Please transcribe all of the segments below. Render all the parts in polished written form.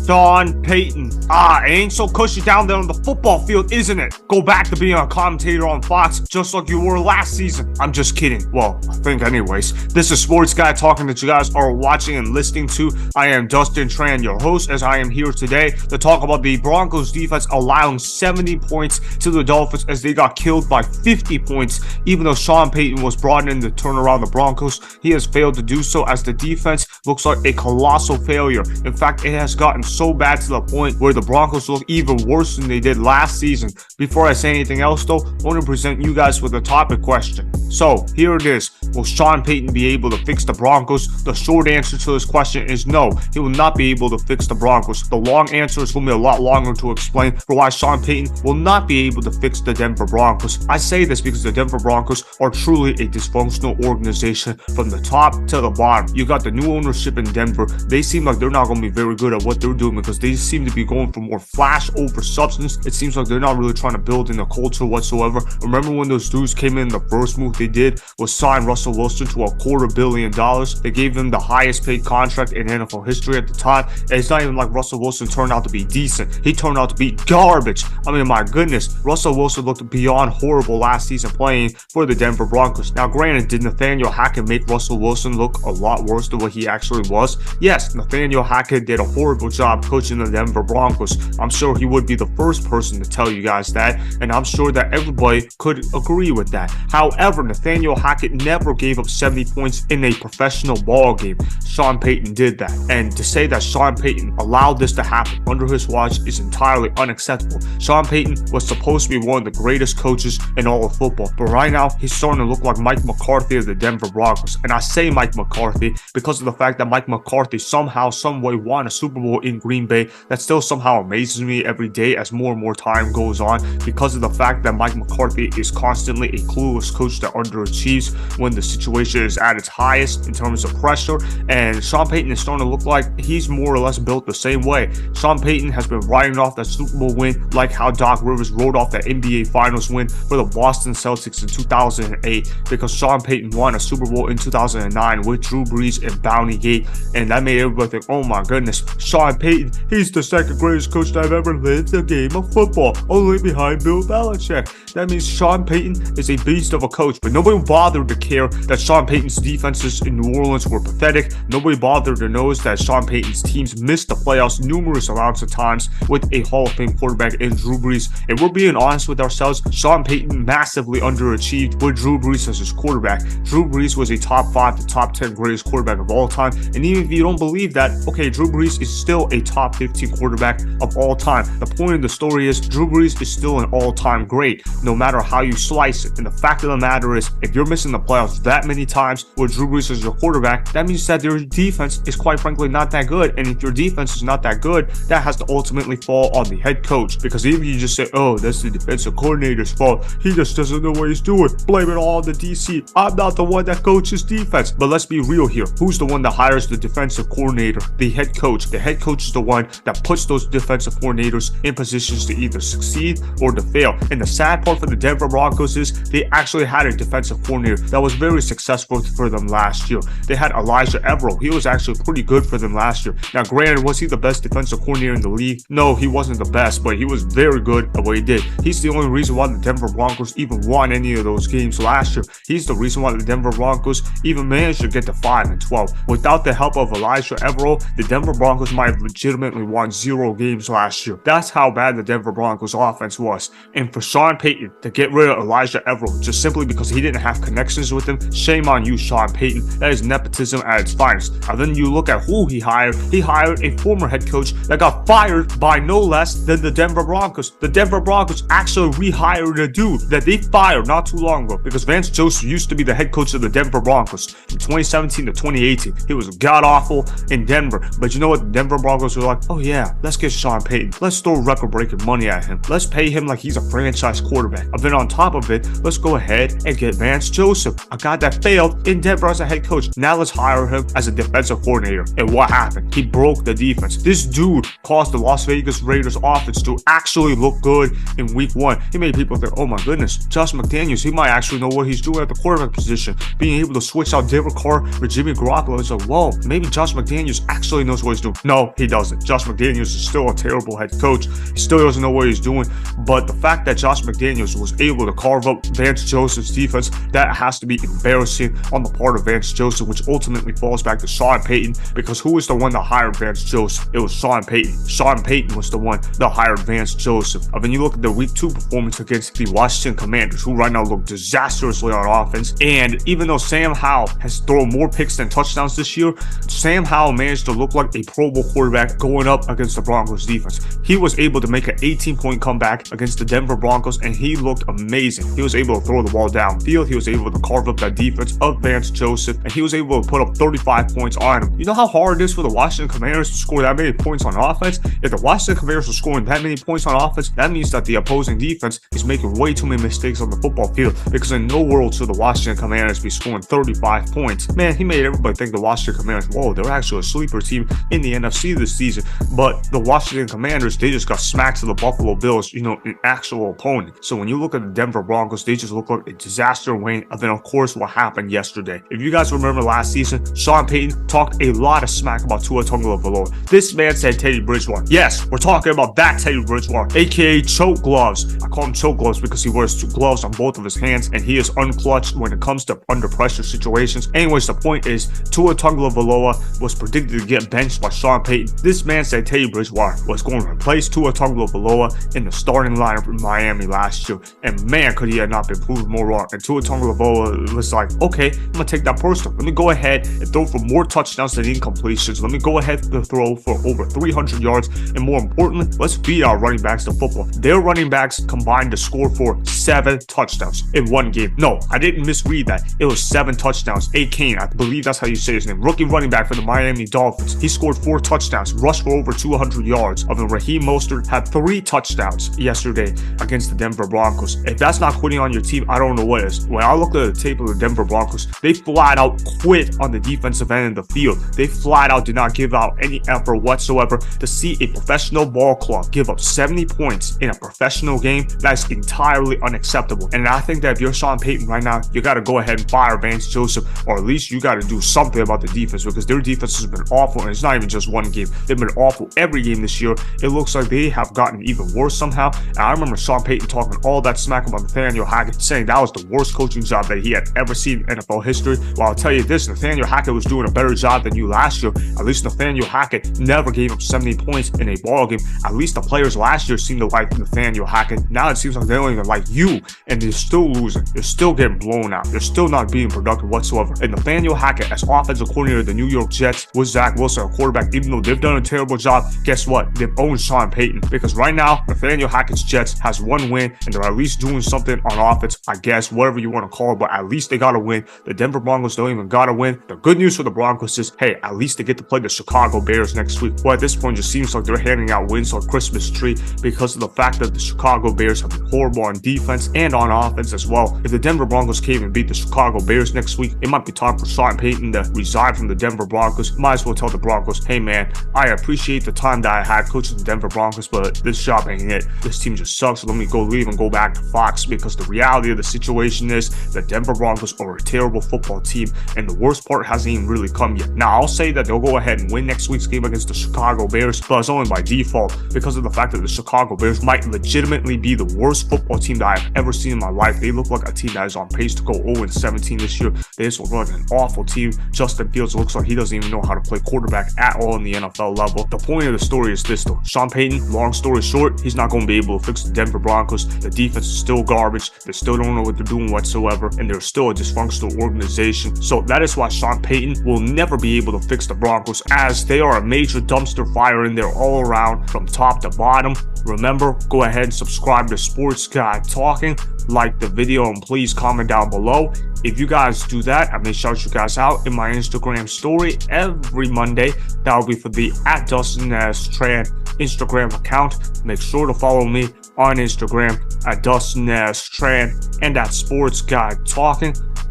Sean Payton. It ain't so cushy down there on the football field, isn't it? Go back to being a commentator on Fox, just like you were last season. I'm just kidding. Well, I think anyways. This is Sports Guy talking that you guys are watching and listening to. I am Dustin Tran, your host, as I am here today to talk about the Broncos defense allowing 70 points to the Dolphins as they got killed by 50 points. Even though Sean Payton was brought in to turn around the Broncos, he has failed to do so as the defense looks like a colossal failure. In fact, it has gotten so bad to the point where the Broncos look even worse than they did last season. Before I say anything else though, I want to present you guys with a topic question. So here it is. Will Sean Payton be able to fix the Broncos? The short answer to this question is no. He will not be able to fix the Broncos. The long answer is going to be a lot longer to explain for why Sean Payton will not be able to fix the Denver Broncos. I say this because the Denver Broncos are truly a dysfunctional organization from the top to the bottom. You got the new ownership in Denver. They seem like they're not going to be very good at what they're doing because they seem to be going for more flash over substance. It seems like they're not really trying to build in a culture whatsoever. Remember when those dudes came in, the first move they did was sign Russell Wilson to $250 million. They gave him the highest paid contract in NFL history at the time. And it's not even like Russell Wilson turned out to be decent. He turned out to be garbage. I mean, my goodness, Russell Wilson looked beyond horrible last season playing for the Denver Broncos. Now, granted, did Nathaniel Hackett make Russell Wilson look a lot worse than what he actually was? Yes, Nathaniel Hackett did a horrible job coaching the Denver Broncos. I'm sure he would be the first person to tell you guys that, and I'm sure that everybody could agree with that. However, Nathaniel Hackett never gave up 70 points in a professional ball game. Sean Payton did that, and to say that Sean Payton allowed this to happen under his watch is entirely unacceptable. Sean Payton was supposed to be one of the greatest coaches in all of football, but right now he's starting to look like Mike McCarthy of the Denver Broncos. And I say Mike McCarthy because of the fact that Mike McCarthy somehow, someway won a Super Bowl in Green Bay. That still somehow amazes me every day as more and more time goes on, because of the fact that Mike McCarthy is constantly a clueless coach that underachieves when the situation is at its highest in terms of pressure. And Sean Payton is starting to look like he's more or less built the same way. Sean Payton has been riding off that Super Bowl win like how Doc Rivers rode off that NBA Finals win for the Boston Celtics in 2008, because Sean Payton won a Super Bowl in 2009 with Drew Brees and Bounty Gate, and that made everybody think, oh my goodness, Sean Payton, he's the second greatest coach that I've ever lived the game of football, only behind Bill Belichick. That means Sean Payton is a beast of a coach, but nobody bothered to care that Sean Payton's defenses in New Orleans were pathetic. Nobody bothered to notice that Sean Payton's teams missed the playoffs numerous amounts of times with a Hall of Fame quarterback in Drew Brees. And we're being honest with ourselves, Sean Payton massively underachieved with Drew Brees as his quarterback. Drew Brees was a top 5 to top 10 greatest quarterback of all time. And even if you don't believe that, okay, Drew Brees is still a top 15 quarterback of all time. The point of the story is Drew Brees is still an all-time great, no matter how you slice it. And the fact of the matter is, if you're missing the playoffs that many times with Drew Brees as your quarterback, that means that your defense is quite frankly not that good. And if your defense is not that good, that has to ultimately fall on the head coach. Because even if you just say, oh, that's the defensive coordinator's fault, he just doesn't know what he's doing, blame it all on the DC. I'm not the one that coaches defense. But let's be real here. Who's the one that hires the defensive coordinator? The head coach. The head coach is the one that puts those defensive coordinators in positions to either succeed or to fail. And the sad part for the Denver Broncos is they actually had a defensive coordinator that was very successful for them last year. They had Elijah Evero. He was actually pretty good for them last year. Now, granted, was he the best defensive coordinator in the league? No, he wasn't the best, but he was very good at what he did. He's the only reason why the Denver Broncos even won any of those games last year. He's the reason why the Denver Broncos even managed to get to 5-12. Without the help of Elijah Evero, the Denver Broncos might have legitimately won 0 games last year. That's how bad the Denver Broncos offense was. And for Sean Payton to get rid of Elijah Evero just simply because he didn't have connections with him, shame on you, Sean Payton. That is nepotism at its finest. And then you look at who he hired. He hired a former head coach that got fired by no less than the Denver Broncos. The Denver Broncos actually rehired a dude that they fired not too long ago, because Vance Joseph used to be the head coach of the Denver Broncos from 2017 to 2018. He was god-awful in Denver. But you know what? The Denver Broncos were like, oh yeah, let's get Sean Payton. Let's throw record-breaking money at him. Let's pay him like he's a franchise quarterback. And then on top of it, let's go ahead and get Vance Joseph, a guy that failed in Denver as a head coach. Now let's hire him as a defensive coordinator. And what happened? He broke the defense. This dude caused the Las Vegas Raiders offense to actually look good in week 1. He made people think, oh my goodness, Josh McDaniels, he might actually know what he's doing at the quarterback position. Being able to switch out Derek Carr for Jimmy Garoppolo, it's like, whoa, maybe Josh McDaniels actually knows what he's doing. No, he doesn't. Josh McDaniels is still a terrible head coach. He still doesn't know what he's doing. But the fact that Josh McDaniels was able to carve up Vance Joseph's defense, that has to be embarrassing on the part of Vance Joseph, which ultimately falls back to Sean Payton, because who was the one that hired Vance Joseph? It was Sean Payton. Sean Payton was the one that hired Vance Joseph. And then you look at the Week 2 performance against the Washington Commanders, who right now look disastrously on offense. And even though Sam Howell has thrown more picks than touchdowns this year, Sam Howell managed to look like a Pro Bowl quarterback going up against the Broncos defense. He was able to make an 18-point comeback against the Denver Broncos, and he looked amazing. He was able to throw the ball downfield. He was able to carve up that defense of Vance Joseph, and he was able to put up 35 points on him. You know how hard it is for the Washington Commanders to score that many points on offense? If the Washington Commanders are scoring that many points on offense, that means that the opposing defense is making way too many mistakes on the football field, because in no world should the Washington Commanders be scoring 35 points. Man, he made everybody think the Washington Commanders, whoa, they're actually a sleeper team in the NFC this season. But the Washington Commanders, they just got smacked to the Buffalo Bills, an actual opponent. So when you look at the Denver Broncos, they just look like a disaster win. And then, of course, what happened yesterday. If you guys remember last season, Sean Payton talked a lot of smack about Tua Tagovailoa. This man said Teddy Bridgewater. Yes, we're talking about that Teddy Bridgewater, aka choke gloves. I call him choke gloves because he wears two gloves on both of his hands, and he is unclutched when it comes to under pressure situations. Anyways, the point is, Tua Tagovailoa was predicted to get benched by Sean Payton. This man said Teddy Bridgewater was going to replace Tua Tagovailoa in the starting lineup in Miami last year, and man, could he have not been proven more wrong. And Tua Tagovailoa was like, okay, I'm gonna take that personal. Let me go ahead and throw for more touchdowns than incompletions. Let me go ahead and throw for over 300 yards, and more importantly, let's beat our running backs to football. Their running backs combined to score for 7 touchdowns in one game. No, I didn't misread that. It was 7 touchdowns. A. Kane, I believe that's how you say his name, rookie running back for the Miami Dolphins. He scored 4 touchdowns, rushed for over 200 yards. Of the Raheem Mostert had 3 touchdowns yesterday against the Denver Broncos. If that's not quitting on your team, I don't know what is. When I looked at the tape of the Denver Broncos, they flat out quit on the defensive end of the field. They flat out did not give out any effort whatsoever. To see a professional ball club give up 70 points in a professional game, that's entirely unacceptable. And I think that if you're Sean Payton right now, you got to go ahead and fire Vance Joseph, or at least you got to do something about the defense, because their defense has been awful, and it's not even just one game. They've been awful every game this year. It looks like they have gotten even worse somehow. And I remember Sean Payton talking all that smack about Nathaniel Hackett, saying that was the worst coaching job that he had ever seen in NFL history. Well, I'll tell you this, Nathaniel Hackett was doing a better job than you last year. At least Nathaniel Hackett never gave up 70 points in a ball game. At least the players last year seemed to like Nathaniel Hackett. Now it seems like they don't even like you, and they're still losing. They're still getting blown out. They're still not being productive whatsoever. And Nathaniel Hackett, as offensive coordinator of the New York Jets, with Zach Wilson, a quarterback, even though they've done a terrible job, guess what? They've owned Sean Payton, because right now, Nathaniel Hackett's Jets has 1 win, and they're at least doing something on offense, I guess, whatever you want to call it, but at least they got to win. The Denver Broncos don't even got to win. The good news for the Broncos is, hey, at least they get to play the Chicago Bears next week. Well, at this point, it just seems like they're handing out wins on Christmas tree, because of the fact that the Chicago Bears have been horrible on defense and on offense as well. If the Denver Broncos can't even beat the Chicago Bears next week, it might be time for Sean Payton to resign from the Denver Broncos. Might as well tell the Broncos, hey man, I appreciate the time that I had coaching the Denver Broncos, but this job ain't it. This team just sucks. So let me go leave and go back to Fox, because the reality of the situation is the Denver Broncos are a terrible football team, and the worst part hasn't even really come yet. Now, I'll say that they'll go ahead and win next week's game against the Chicago Bears, but it's only by default, because of the fact that the Chicago Bears might legitimately be the worst football team that I've ever seen in my life. They look like a team that is on pace to go 0-17 this year. They just look like an awful team. Justin Fields looks like he doesn't even know how to play quarterback at all in the NFL level. The point of the story is this though. Sean Payton, long story short, he's not going to be able to fix the Denver Broncos. The defense is still garbage. They still don't know what they're doing whatsoever, and they're still a dysfunctional organization. So that is why Sean Payton will never be able to fix the Broncos, as they are a major dumpster fire in there all around from top to bottom. Remember, go ahead and subscribe to Sports Guy Talking, like the video, and please comment down below. If you guys do that, I may shout you guys out in my Instagram story every Monday. That will be for the @DustinTran Instagram account. Make sure to follow me on Instagram @DustinTran and @SportsGuy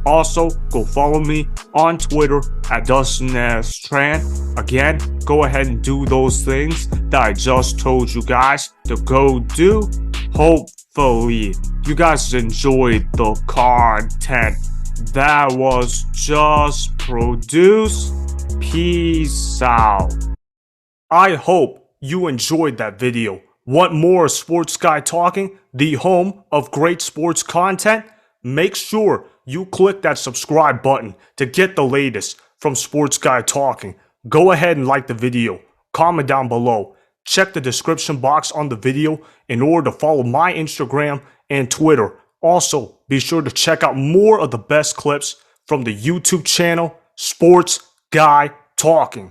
Also, go follow me on Twitter @DustinTran. Again, go ahead and do those things that I just told you guys to go do. Hopefully, you guys enjoyed the content that was just produced. Peace out. I hope you enjoyed that video. Want more of Sports Guy Talking, the home of great sports content? Make sure you click that subscribe button to get the latest from Sports Guy Talking. Go ahead and like the video, comment down below, check the description box on the video in order to follow my Instagram and Twitter. Also, be sure to check out more of the best clips from the YouTube channel, Sports Guy Talking.